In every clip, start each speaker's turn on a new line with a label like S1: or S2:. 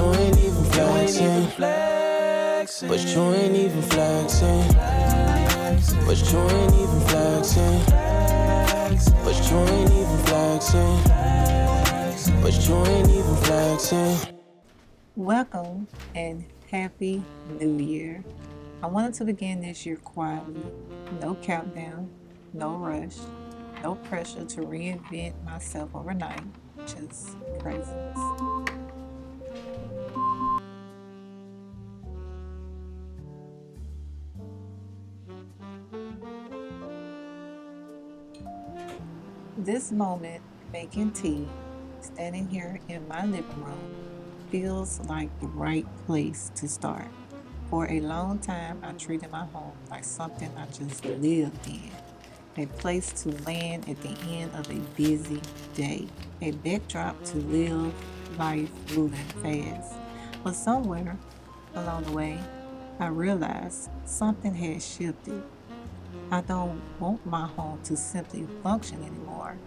S1: you ain't even flexing. But you ain't even flexing. But you ain't even flexing. But you ain't even flexing. But you ain't even flexing.
S2: Welcome and Happy New Year. I wanted to begin this year quietly. No countdown, no rush, no pressure to reinvent myself overnight, just presence. This moment, making tea, standing here in my living room, feels like the right place to start. For a long time, I treated my home like something I just lived in, a place to land at the end of a busy day, a backdrop to live life moving fast. But somewhere along the way, I realized something had shifted. I don't want my home to simply function anymore.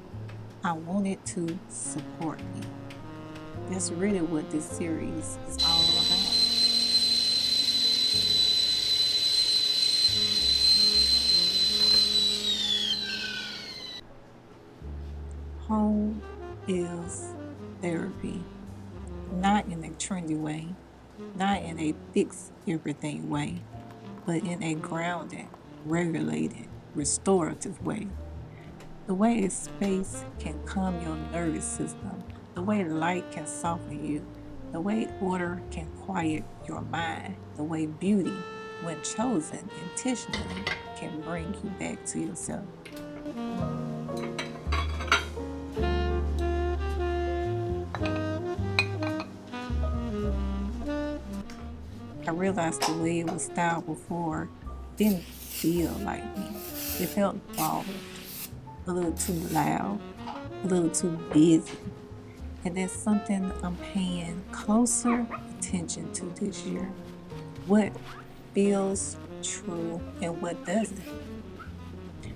S2: I want it to support me. That's really what this series is all about. Home is therapy, not in a trendy way, not in a fix everything way, but in a grounded, regulated, restorative way. The way a space can calm your nervous system, the way light can soften you, the way order can quiet your mind, the way beauty, when chosen intentionally, can bring you back to yourself. I realized the way it was styled before didn't feel like me. It felt borrowed, a little too loud, a little too busy. And that's something I'm paying closer attention to this year. What feels true and what doesn't.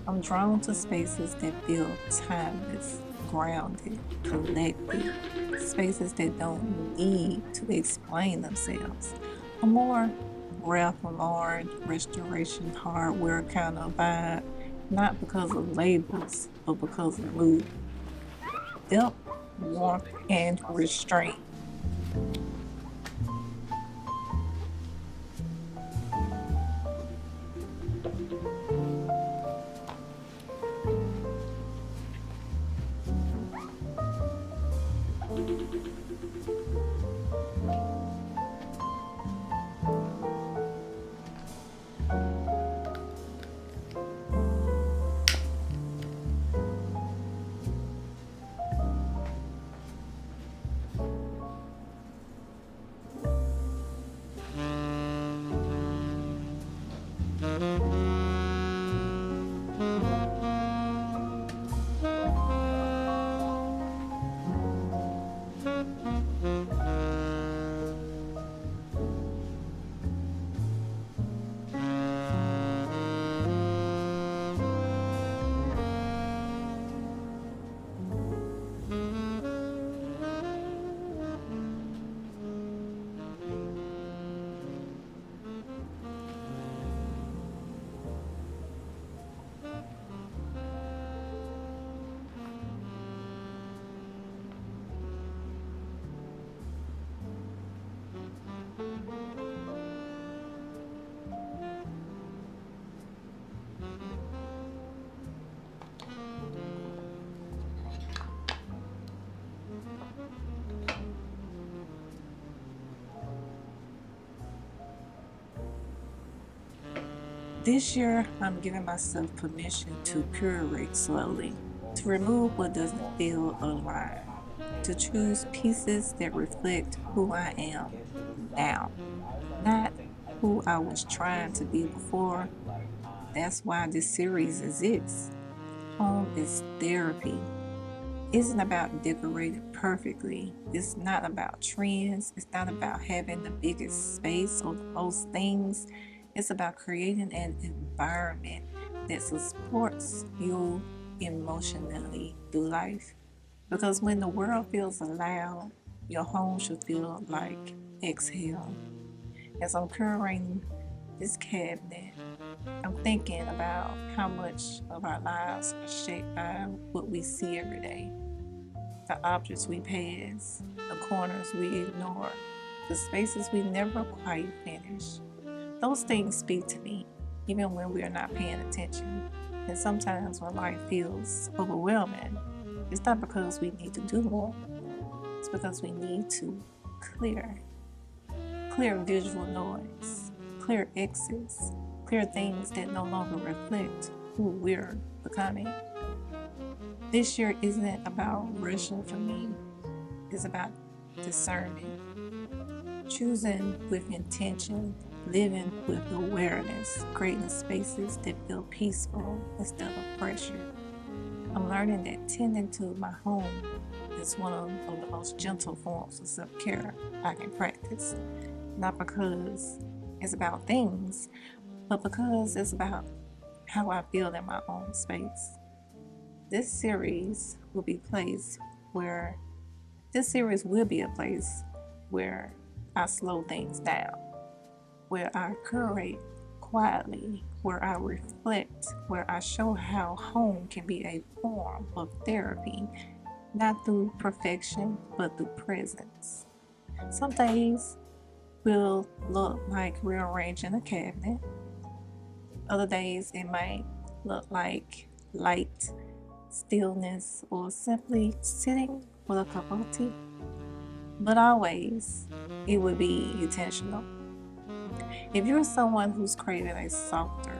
S2: I'm drawn to spaces that feel timeless, grounded, collected, spaces that don't need to explain themselves. A more Ralph Lauren restoration hardware kind of vibe, not because of labels, but because of mood, depth, warmth, and restraint. This year, I'm giving myself permission to curate slowly, to remove what doesn't feel aligned, to choose pieces that reflect who I am now, not who I was trying to be before. That's why this series exists. Home is therapy. It isn't about decorating perfectly. It's not about trends. It's not about having the biggest space or the most things. It's about creating an environment that supports you emotionally through life. Because when the world feels loud, your home should feel like exhale. As I'm curating this cabinet, I'm thinking about how much of our lives are shaped by what we see every day. The objects we pass, the corners we ignore, the spaces we never quite finish. Those things speak to me, even when we're not paying attention. And sometimes when life feels overwhelming, it's not because we need to do more, it's because we need to clear. Clear visual noise, clear exits, clear things that no longer reflect who we're becoming. This year isn't about rushing for me, it's about discernment. Choosing with intention, living with awareness, creating spaces that feel peaceful instead of pressure. I'm learning that tending to my home is one of the most gentle forms of self-care I can practice. Not because it's about things, but because it's about how I feel in my own space. This series will be a place where I slow things down, where I curate quietly, where I reflect, where I show how home can be a form of therapy, not through perfection, but through presence. Some days will look like rearranging a cabinet. Other days it might look like light, stillness, or simply sitting with a cup of tea. But always, it would be intentional. If you're someone who's craving a softer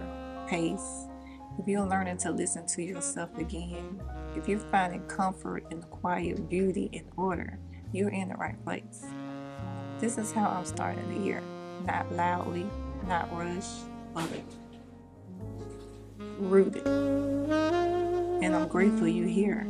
S2: pace, if you're learning to listen to yourself again, if you're finding comfort in the quiet beauty and order, you're in the right place. This is how I'm starting the year. Not loudly, not rushed, but rooted. And I'm grateful you're here.